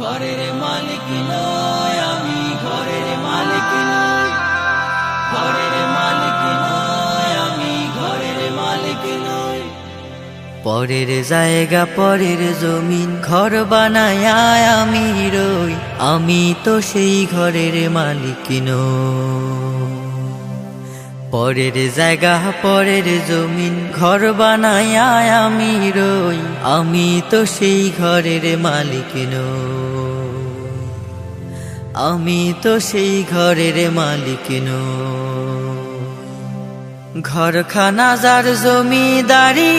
ঘরের মালিক নয় আমি, ঘরের মালিক নই, ঘরের মালিক নয় আমি, ঘরের মালিক নই। পরের জায়গা পরের জমিন ঘর বানায় আমি রই, আমি তো সেই ঘরের মালিক নই। পরের জায়গা পরের জমিন ঘর বানায় আমি রই, আমি তো সেই ঘরের মালিক নই, আমি তো সেই ঘরের মালিক নই। ঘরখানা যার জমিদারি,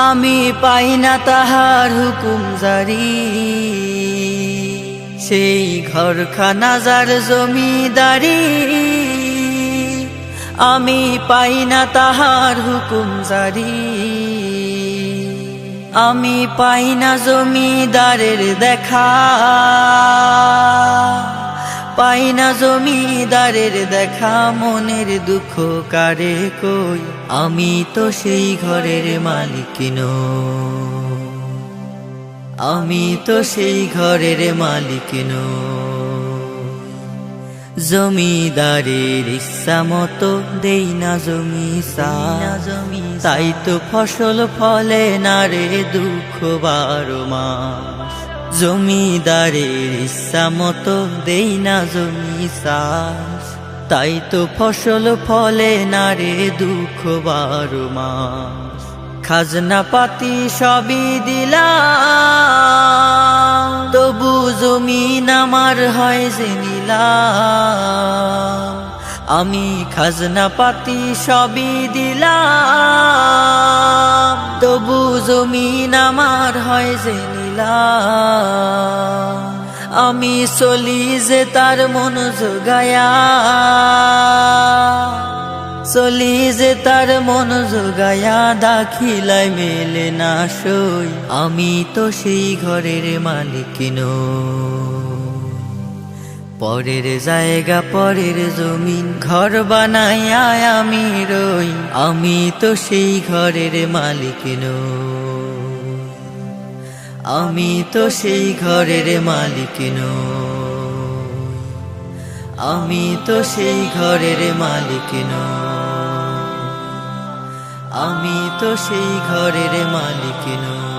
আমি পাই না তাহার হুকুম জারি। সেই ঘরখানা যার জমিদারি, আমি পাই না তাহার হুকুম জারি। আমি পাই না জমিদারের দেখা, পাই না জমিদারের দেখা। মনের দুঃখ কারে কই, আমি তো সেই ঘরের মালিক নই, আমি তো সেই ঘরের মালিক নই। জমিদারের ইচ্ছা মতো দেই না জমি সাজ, তাই তো ফসল ফলে না রে দুঃখ 12 মাস। জমিদারের ইচ্ছা মতো দেই না জমি সাজ, তাই তো ফসল ফলে না রে দুঃখ 12 মাস। খাজনা পাতি সবই দিলাম, তবু জমিন আমার হয় যে নিলাম। আমি খাজনা পাতি সবই দিলাম, তবু জমিন আমার হয় যে নিলাম। আমি চলি যে তার মন জোগায়া, চলি যে তার মন জোগায়া। দাখিলায় মেলে না সই, আমি তো সেই ঘরের মালিক নই। পরের জায়গা পরের জমিন ঘর বানায় আমি রই, আমি তো সেই ঘরের মালিক নই, আমি তো সেই ঘরের মালিক নই, আমি তো সেই ঘরের মালিক নই, আমি তো সেই ঘরের মালিক নই।